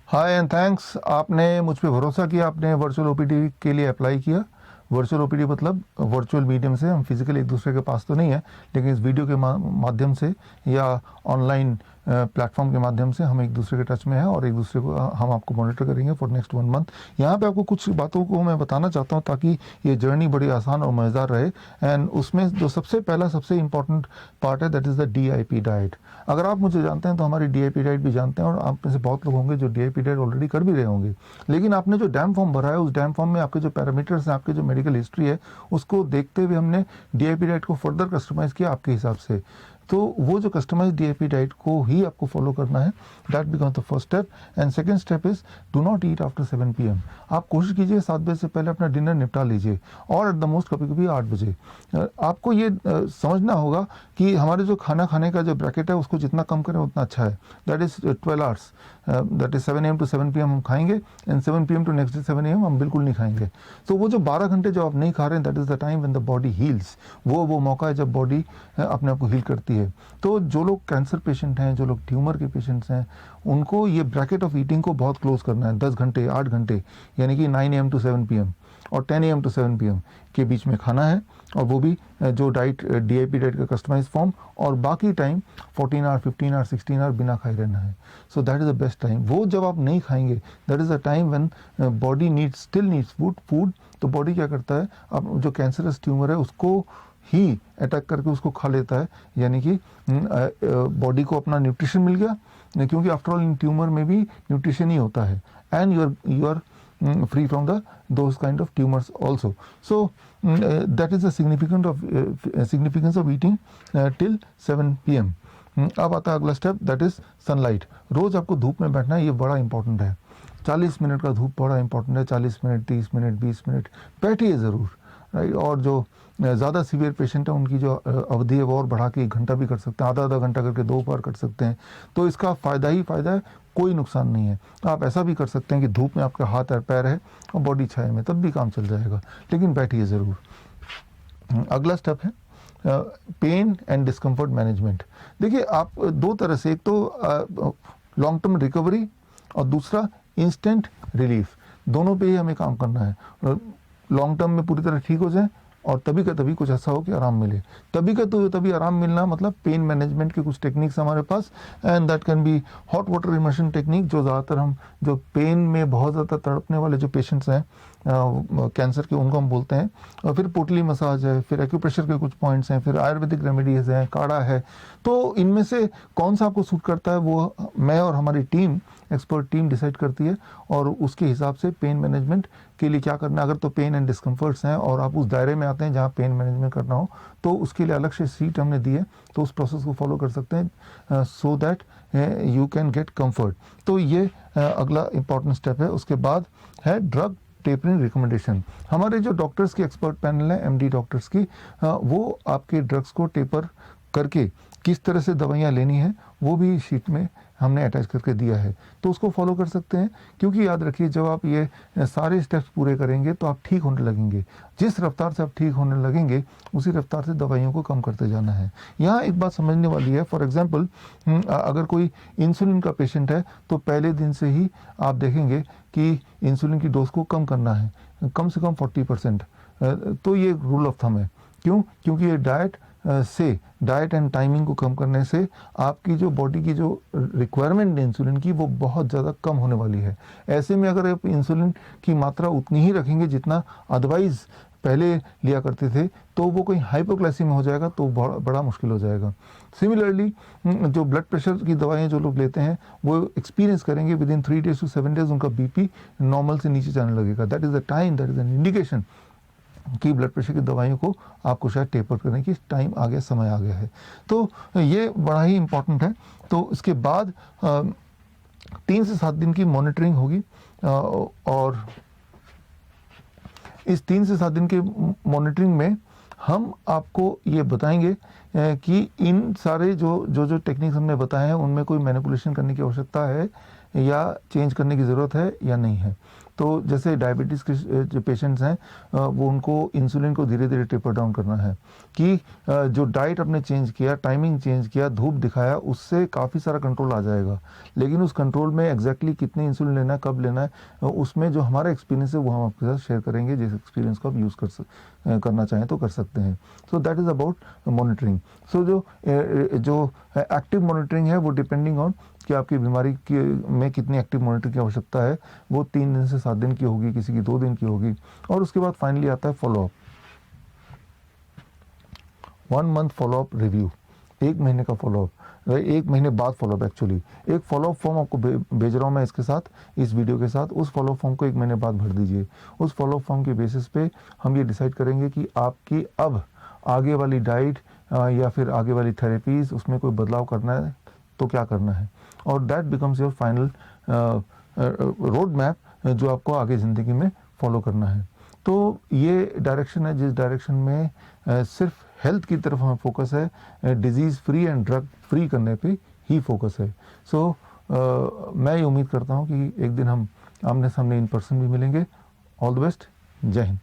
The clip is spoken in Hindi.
हाय एंड थैंक्स, आपने मुझ पे भरोसा किया, आपने वर्चुअल ओपीडी के लिए अप्लाई किया। वर्चुअल ओपीडी मतलब वर्चुअल मीडियम से, हम फिजिकल एक दूसरे के पास तो नहीं है, लेकिन इस वीडियो के माध्यम से या ऑनलाइन प्लेटफॉर्म के माध्यम से हम एक दूसरे के टच में हैं और एक दूसरे को हम आपको मॉनिटर करेंगे फॉर नेक्स्ट 1 मंथ। यहाँ पे आपको कुछ बातों को मैं बताना चाहता हूँ ताकि ये जर्नी बड़ी आसान और मज़ेदार रहे। एंड उसमें जो सबसे पहला सबसे इंपॉर्टेंट पार्ट है that is the DIP diet. अगर आप मुझे जानते हैं तो हमारी DIP डाइट भी जानते हैं, और आप में से बहुत लोग होंगे जो DIP डाइट ऑलरेडी कर भी रहे होंगे। लेकिन आपने जो डैम फॉर्म भरा है उस डैम फॉर्म में आपके जो पैरामीटर्स हैं, आपके जो मेडिकल हिस्ट्री है, उसको देखते हुए हमने DIP डाइट को फर्दर कस्टमाइज़ किया आपके हिसाब से। तो वो जो कस्टमाइज DIP डाइट को ही आपको फॉलो करना है। That becomes the first step. And second step is do not eat after 7 PM। आप कोशिश कीजिए 7 बजे से पहले अपना डिनर निपटा लीजिए, और एट द मोस्ट कभी कभी 8 बजे। आपको ये समझना होगा कि हमारे जो खाना खाने का जो ब्रैकेट है उसको जितना कम करें उतना अच्छा है। That is 12 hours, that is 7 AM to 7 PM हम खाएंगे, and 7 PM to next day 7 AM हम बिल्कुल नहीं खाएंगे। तो वो जो 12 घंटे जो आप नहीं खा रहे हैं, that is the time when the body heels. वो मौका है जब बॉडी अपने आप को हील करती है। तो जो लोग कैंसर पेशेंट हैं, जो लोग ट्यूमर के पेशेंट्स हैं, उनको ये ब्रैकेट ऑफ ईटिंग को बहुत क्लोज करना है। 10 घंटे 8 घंटे, यानी कि 9 AM to 7 PM और 10 AM to 7 PM के बीच में खाना है, और वो भी जो डाइट DIP डाइट का कस्टमाइज फॉर्म, और बाकी टाइम 14 आवर 15 आवर 16 आवर बिना खाए रहना है। सो that is the best time. वो जब आप नहीं खाएंगे, that is the time when body still needs food. तो बॉडी क्या करता है, अब जो कैंसरस ट्यूमर है उसको ही अटैक करके उसको खा लेता है, यानी कि बॉडी को अपना न्यूट्रिशन मिल गया, क्योंकि आफ्टर ऑल इन ट्यूमर में भी न्यूट्रिशन ही होता है। And you are free from those kind of tumors also. So that is the significance of eating till 7 PM. अब आता है अगला स्टेप, दैट इज सनलाइट। रोज आपको धूप में बैठना है, ये बड़ा इंपॉर्टेंट है। 40 मिनट का धूप बड़ा इंपॉर्टेंट है। 40 मिनट 30 मिनट 20 मिनट बैठिए ज़रूर, राइट। और जो ज़्यादा सीवियर पेशेंट है उनकी जो अवधि है वो और बढ़ा के 1 घंटा भी कर सकते हैं, आधा घंटा करके 2 बार कर सकते हैं। तो इसका फ़ायदा ही फ़ायदा है, कोई नुकसान नहीं है। आप ऐसा भी कर सकते हैं कि धूप में आपका हाथ और पैर है और बॉडी छाया में, तब भी काम चल जाएगा, लेकिन बैठिए ज़रूर। अगला स्टेप है पेन एंड डिस्कम्फर्ट मैनेजमेंट। देखिए, आप 2 तरह से, एक तो लॉन्ग टर्म रिकवरी और दूसरा इंस्टेंट रिलीफ, दोनों पे ही हमें काम करना है। लॉन्ग टर्म में पूरी तरह ठीक हो जाए और तभी का तभी कुछ ऐसा हो कि आराम मिले। तभी आराम मिलना मतलब पेन मैनेजमेंट के कुछ टेक्निक्स हमारे पास, and that can be hot water immersion technique, जो ज़्यादातर हम जो पेन में बहुत ज़्यादा तड़पने वाले जो पेशेंट्स हैं कैंसर के, उनको हम बोलते हैं। और फिर पोटली मसाज है, फिर एक्यूप्रेशर के कुछ पॉइंट्स हैं, फिर आयुर्वेदिक रेमेडीज हैं, काढ़ा है। तो इनमें से कौन सा आपको सूट करता है वो मैं और हमारी टीम, एक्सपर्ट टीम डिसाइड करती है, और उसके हिसाब से पेन मैनेजमेंट के लिए क्या करना है। अगर तो पेन एंड डिस्कम्फर्ट्स हैं और आप उस दायरे में आते हैं जहाँ पेन मैनेजमेंट करना हो, तो उसके लिए अलग से सीट हमने दी है, तो उस प्रोसेस को फॉलो कर सकते हैं so that you can get comfort. तो ये अगला इंपॉर्टेंट स्टेप है। उसके बाद है ड्रग टेपरिंग रिकमेंडेशन। हमारे जो डॉक्टर्स की एक्सपर्ट पैनल है, MD डॉक्टर्स की, वो आपके ड्रग्स को टेपर करके किस तरह से दवाइयाँ लेनी है वो भी शीट में हमने अटैच करके दिया है, तो उसको फॉलो कर सकते हैं। क्योंकि याद रखिए, जब आप ये सारे स्टेप्स पूरे करेंगे तो आप ठीक होने लगेंगे। जिस रफ्तार से आप ठीक होने लगेंगे उसी रफ्तार से दवाइयों को कम करते जाना है। यहाँ एक बात समझने वाली है, फॉर एग्जांपल अगर कोई इंसुलिन का पेशेंट है तो पहले दिन से ही आप देखेंगे कि इंसुलिन की डोज को कम करना है, कम से कम 40%। तो ये रूल ऑफ थंब है। क्यों? क्योंकि ये डाइट एंड टाइमिंग को कम करने से आपकी जो बॉडी की जो रिक्वायरमेंट है इंसुलिन की, वो बहुत ज़्यादा कम होने वाली है। ऐसे में अगर आप इंसुलिन की मात्रा उतनी ही रखेंगे जितना अदरवाइज पहले लिया करते थे, तो वो कोई हाइपोग्लाइसीमिया हो जाएगा, तो बड़ा मुश्किल हो जाएगा। सिमिलरली जो ब्लड प्रेशर की दवाएं जो लोग लेते हैं वो एक्सपीरियंस करेंगे with in 3 days to 7 days उनका BP नॉर्मल से नीचे जाने लगेगा। That is the time, that is an indication कि ब्लड प्रेशर की दवाइयों को आपको शायद टेपर करने की टाइम आ गया, समय आ गया है। तो ये बड़ा ही इम्पोर्टेंट है। तो इसके बाद 3 से 7 दिन की मॉनिटरिंग होगी, और इस 3 से 7 दिन के मॉनिटरिंग में हम आपको ये बताएंगे कि इन सारे जो टेक्निक्स हमने बताए हैं उनमें कोई मैनिपुलेशन करने की आवश्यकता है या चेंज करने की ज़रूरत है या नहीं है। तो जैसे डायबिटीज़ के जो पेशेंट्स हैं वो उनको इंसुलिन को धीरे धीरे टेपर डाउन करना है कि जो डाइट आपने चेंज किया, टाइमिंग चेंज किया, धूप दिखाया, उससे काफ़ी सारा कंट्रोल आ जाएगा। लेकिन उस कंट्रोल में एग्जैक्टली कितनी इंसुलिन लेना है, कब लेना है, उसमें जो हमारा एक्सपीरियंस है वो हम आपके साथ शेयर करेंगे, जिस एक्सपीरियंस को आप यूज़ करना चाहें तो कर सकते हैं। So that is about monitoring. So जो एक्टिव मॉनिटरिंग है वो डिपेंडिंग ऑन कि आपकी बीमारी में कितनी एक्टिव मॉनिटरिंग की आवश्यकता है, वो 3 दिन से 7 दिन की होगी, किसी की 2 दिन की होगी। और उसके बाद फाइनली आता है फॉलोअप, 1 मंथ फॉलोअप रिव्यू, 1 महीने का फॉलोअप, 1 महीने बाद फॉलोअप। एक्चुअली एक फॉलोअप फॉर्म आपको भेज रहा हूँ मैं इसके साथ, इस वीडियो के साथ। उस फॉलोअप फॉर्म को 1 महीने बाद भर दीजिए। उस फॉलोअप फॉर्म के बेसिस पे हम ये डिसाइड करेंगे कि आपकी अब आगे वाली डाइट या फिर आगे वाली थेरेपीज़, उसमें कोई बदलाव करना है तो क्या करना है। और that becomes your final road map जो आपको आगे ज़िंदगी में फॉलो करना है। तो ये डायरेक्शन है जिस डायरेक्शन में सिर्फ हेल्थ की तरफ हमें फोकस है, disease free and drug free करने पे ही फोकस है। सो मैं ये उम्मीद करता हूँ कि एक दिन हम आमने सामने इन पर्सन भी मिलेंगे। ऑल द बेस्ट, जय हिंद।